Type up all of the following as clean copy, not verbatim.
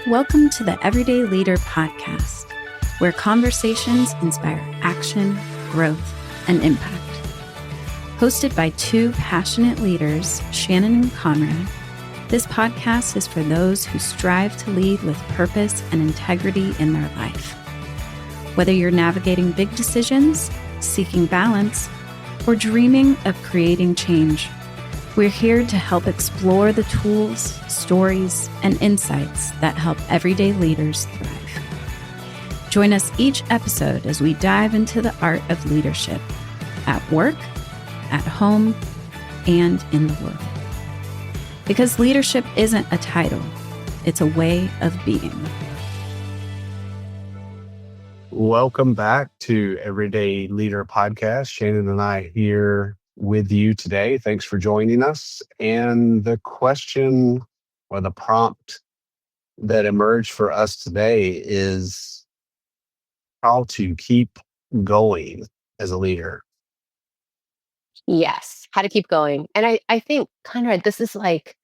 Welcome to the Everyday Leader Podcast, where conversations inspire action, growth, and impact. Hosted by two passionate leaders, Shannon and Conrad, this podcast is for those who strive to lead with purpose and integrity in their life. Whether you're navigating big decisions, seeking balance, or dreaming of creating change, we're here to help explore the tools, stories, and insights that help everyday leaders thrive. Join us each episode as we dive into the art of leadership at work, at home, and in the world. Because leadership isn't a title, it's a way of being. Welcome back to Everyday Leader Podcast. Shannon and I here with you today. Thanks for joining us. And the question or the prompt that emerged for us today is how to keep going as a leader. Yes, how to keep going. And I think, Conrad, this is like,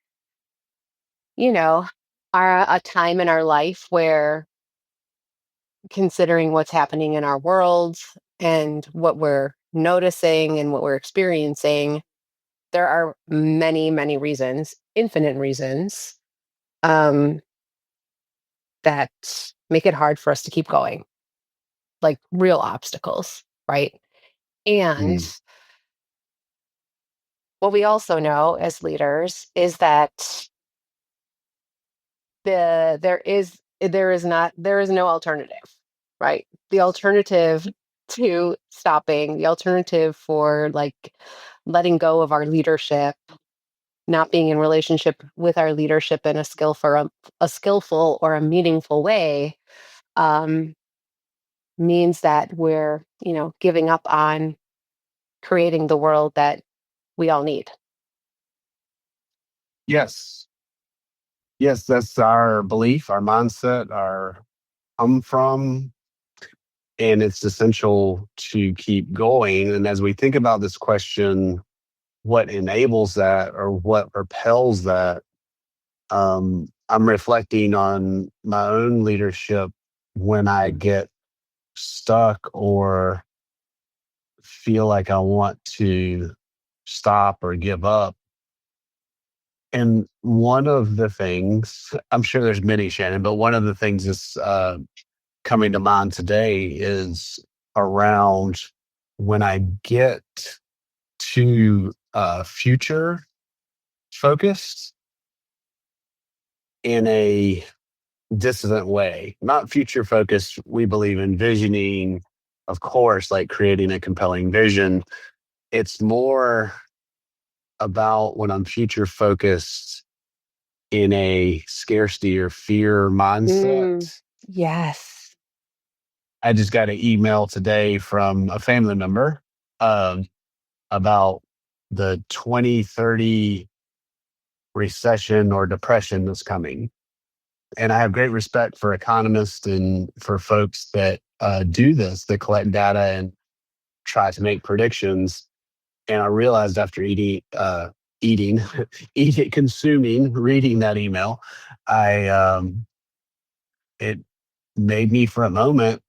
a time in our life where considering what's happening in our world and what we're noticing and what we're experiencing, there are many, many reasons, infinite reasons, that make it hard for us to keep going, like real obstacles, right? And what we also know as leaders is that there is no alternative, right? The alternative to stopping, the alternative for like letting go of our leadership, not being in relationship with our leadership in a skillful or a meaningful way, means that we're giving up on creating the world that we all need. Yes, that's our belief, our mindset, our come from, and it's essential to keep going. And as we think about this question, what enables that or what propels that? I'm reflecting on my own leadership when I get stuck or feel like I want to stop or give up. And one of the things, I'm sure there's many, Shannon, but one of the things that's coming to mind today is around when I get too future focused in a dissident way, not future focused. We believe in visioning, of course, like creating a compelling vision. It's more about when I'm future focused in a scarcity or fear mindset. Yes. I just got an email today from a family member about the 2030 recession or depression that's coming. And I have great respect for economists and for folks that do this, that collect data and try to make predictions. And I realized after consuming, reading that email, it made me for a moment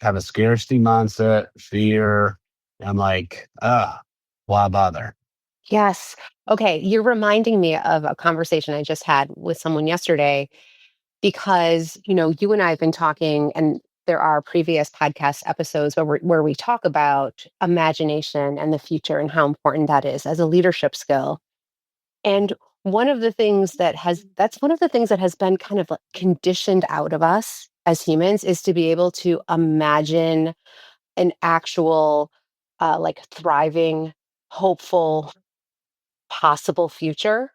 have a scarcity mindset, fear. I'm like, why bother? Yes. Okay. You're reminding me of a conversation I just had with someone yesterday because, you and I have been talking, and there are previous podcast episodes where we talk about imagination and the future and how important that is as a leadership skill. And that's one of the things that has been kind of like conditioned out of us as humans is to be able to imagine an actual, like thriving, hopeful, possible future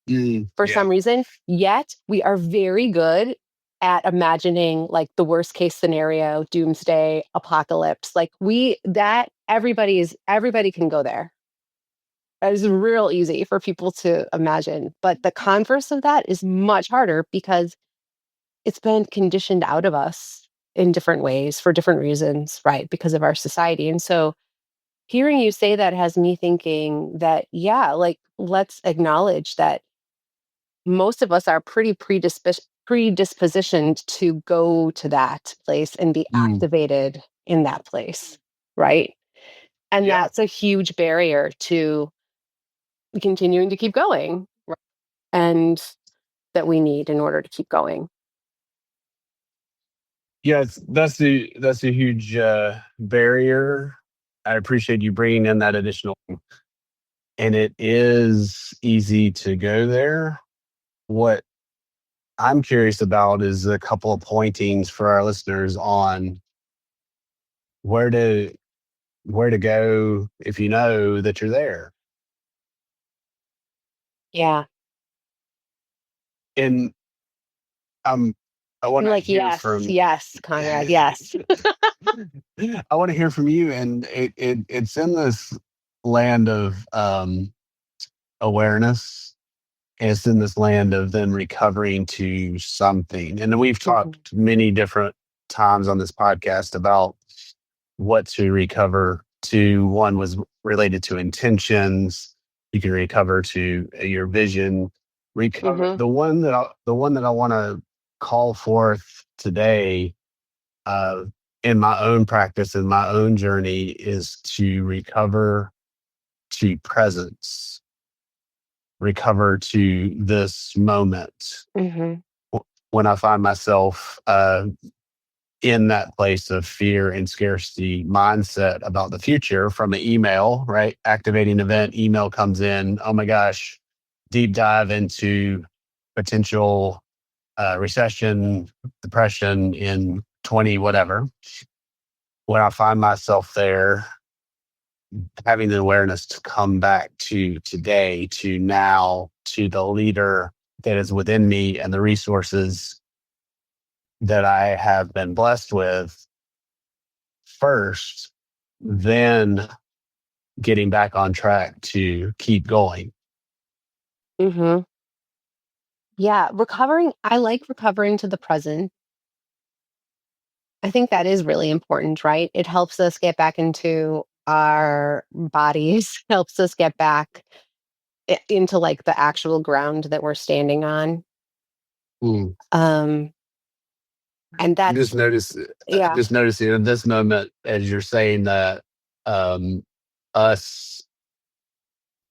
for Yeah. some reason. Yet we are very good at imagining like the worst case scenario, doomsday, apocalypse. Like everybody can go there. It's real easy for people to imagine. But the converse of that is much harder because it's been conditioned out of us in different ways for different reasons, right? Because of our society. And so hearing you say that has me thinking that, yeah, like let's acknowledge that most of us are pretty predispositioned to go to that place and be activated in that place, right? And Yeah. that's a huge barrier to continuing to keep going, right? And that we need in order to keep going. Yes, that's a huge barrier. I appreciate you bringing in that additional, and it is easy to go there. What I'm curious about is a couple of pointings for our listeners on where to where to go if you know that you're there. Yeah. And I want I'm to like, hear yes, from yes, Conrad, yes. I want to hear from you, and it's in this land of awareness. And it's in this land of then recovering to something. And we've Mhm. talked many different times on this podcast about what to recover to. One was related to intentions. You can recover to your vision. Recover Mhm. the one that I want to call forth today, uh, in my own practice, in my own journey, is to recover to presence, recover to this moment. Mhm. When I find myself in that place of fear and scarcity mindset about the future from the email, right? Activating event, email comes in. Oh my gosh, deep dive into potential recession, depression in 20, whatever. When I find myself there, having the awareness to come back to today, to now, to the leader that is within me and the resources that I have been blessed with first, then getting back on track to keep going. Mhm. Yeah, I like recovering to the present. I think that is really important, right? It helps us get back into our bodies, helps us get back into like the actual ground that we're standing on. Mm. Um and that's Just notice, yeah. just noticing in this moment as you're saying that, um, us,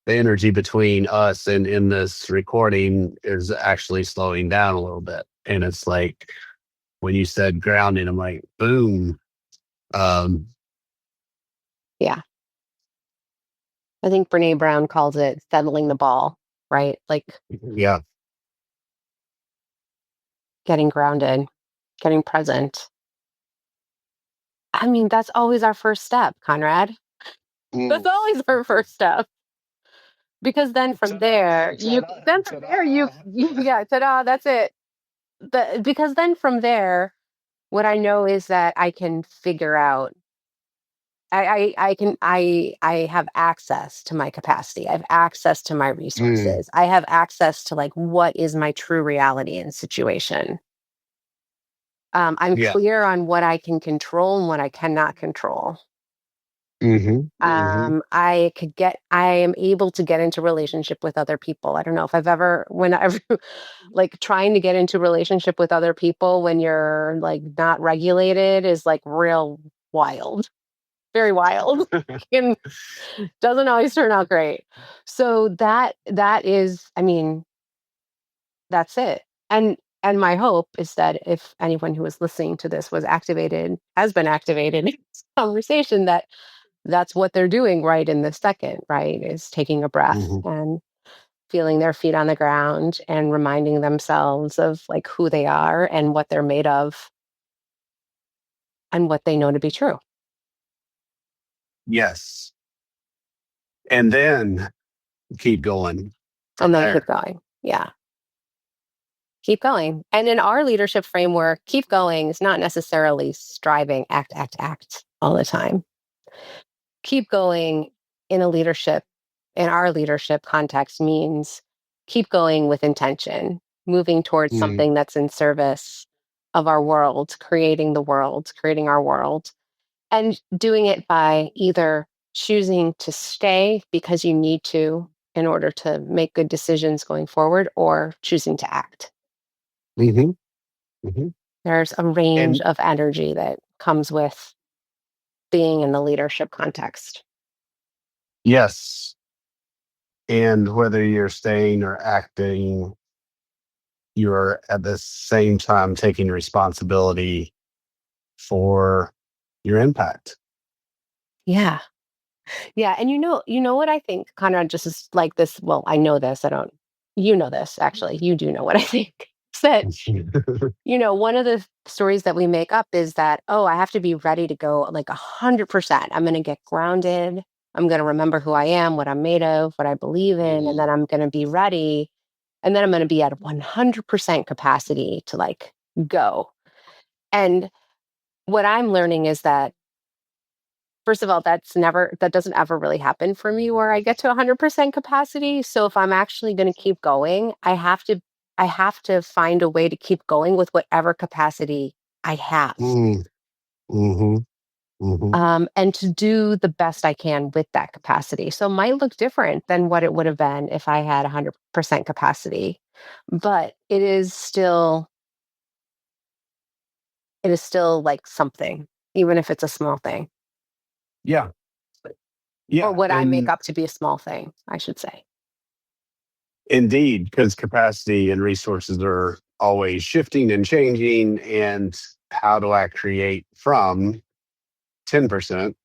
the energy between us and in this recording is actually slowing down a little bit, and it's like when you said grounding, I'm like, boom. Um, Yeah. I think Brene Brown calls it settling the ball, right? Like yeah. getting grounded, getting present. I mean, that's always our first step, Conrad. That's Mm. always our first step. Because then from there, yeah, ta-da, that's it. Because then from there, what I know is that I can figure out I have access to my capacity. I have access to my Mm. resources. I have access to like what is my true reality and situation. I'm Yeah. clear on what I can control and what I cannot control. Mhm. Mhm. I am able to get into relationship with other people. I don't know if I've ever, whenever, like trying to get into relationship with other people when you're like not regulated is like real wild, very wild, and doesn't always turn out great. So that is, I mean, that's it. And my hope is that if anyone who is listening to this has been activated in this conversation, that that's what they're doing right in this second, right? Is taking a breath Mhm. and feeling their feet on the ground and reminding themselves of like who they are and what they're made of and what they know to be true. Yes. And then keep going from And then keep there. going. Yeah. Keep going. And in our leadership framework, keep going is not necessarily striving, act all the time. Keep going in in our leadership context means keep going with intention, moving towards Mm. something that's in service of our world, creating our world, and doing it by either choosing to stay because you need to in order to make good decisions going forward or choosing to act. Mhm. Mhm. There's a range And of energy that comes with being in the leadership context. yes, and whether you're staying or acting, you're at the same time taking responsibility for your impact. Yeah. Yeah, and you know what I think, Conrad, just is like this, well, I know this, I don't, you know this, actually, you do know what I think. Is that, one of the stories that we make up is that, oh, I have to be ready to go like 100%. I'm going to get grounded. I'm going to remember who I am, what I'm made of, what I believe in, and then I'm going to be ready. And then I'm going to be at 100% capacity to like go. And what I'm learning is that, first of all, that doesn't ever really happen for me where I get to 100% capacity. So if I'm actually going to keep going, I have to find a way to keep going with whatever capacity I have. Mm, hmm hmm And to do the best I can with that capacity. So it might look different than what it would have been if I had 100% capacity, but it is still like something, even if it's a small thing, Yeah, or yeah, what I make and up to be a small thing, I should say. indeed, because capacity and resources are always shifting and changing. And how do I create from 10%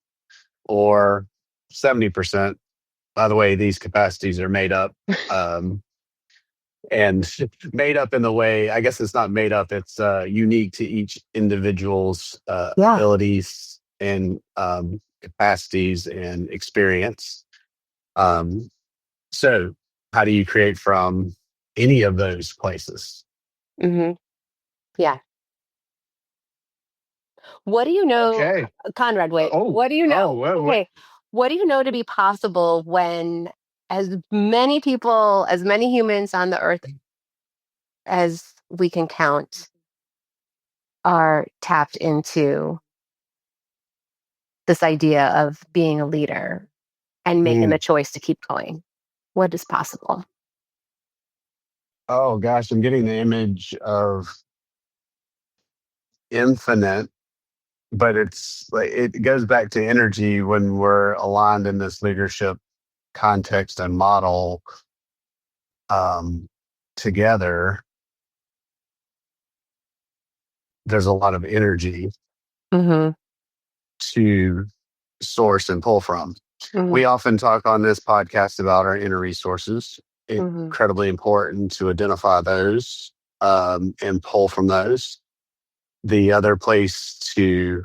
or 70%? By the way, these capacities are made up. Um, and made up in the way, I guess it's not made up, it's unique to each individual's Yeah. abilities and capacities and experience. Um, so, how do you create from any of those places? Hmm. Yeah. What do you know, Okay. Conrad? Wait, Oh, what do you oh, know? well, Okay. What do you know to be possible when as many people, as many humans on the earth as we can count are tapped into this idea of being a leader and making the mm, choice to keep going? What is possible? oh gosh, I'm getting the image of infinite, but it's like it goes back to energy when we're aligned in this leadership context and model um, together. There's a lot of energy Hmm. to source and pull from. Hmm. We often talk on this podcast about our inner resources. Hmm. Incredibly important to identify those and pull from those. The other place to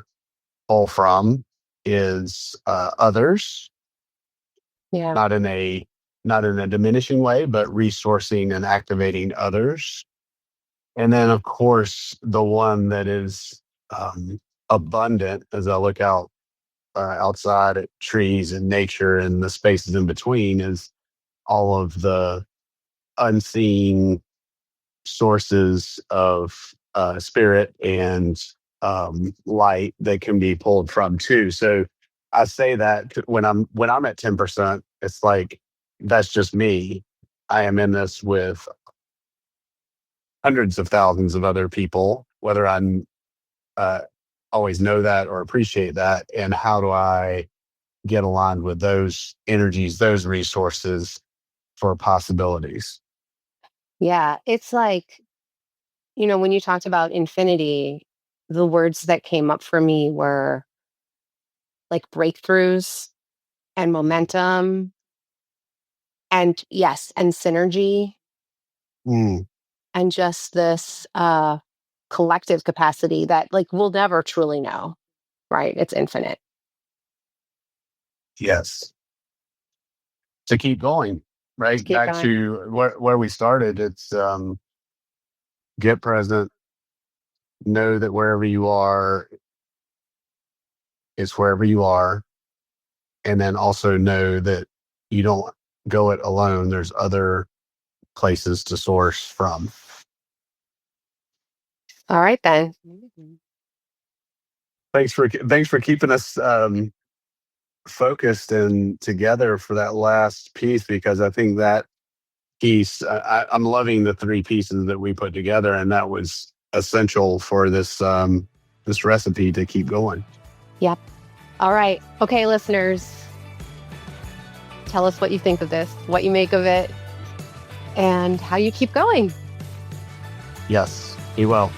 pull from is others, Yeah. not in a diminishing way, but resourcing and activating others. And then, of course, the one that is abundant as I look out outside at trees and nature and the spaces in between is all of the unseen sources of spirit and light that can be pulled from too. So I say that when I'm at 10%, it's like that's just me. I am in this with hundreds of thousands of other people, whether I'm uh, always know that or appreciate that, and how do I get aligned with those energies, those resources for possibilities. Yeah. It's like, when you talked about infinity, the words that came up for me were like breakthroughs and momentum and, yes, and synergy Mm, and just this collective capacity that like we'll never truly know, right? It's infinite. yes, to keep going, To right keep back going. to where we started. It's get present, know that wherever you are is wherever you are, and then also know that you don't go it alone. There's other places to source from. All right, then. Thanks for keeping us focused and together for that last piece, because I think that piece I'm loving the three pieces that we put together, and that was essential for this this recipe to keep going. Yep. All right. Okay, listeners, tell us what you think of this, what you make of it, and how you keep going. Yes, he will.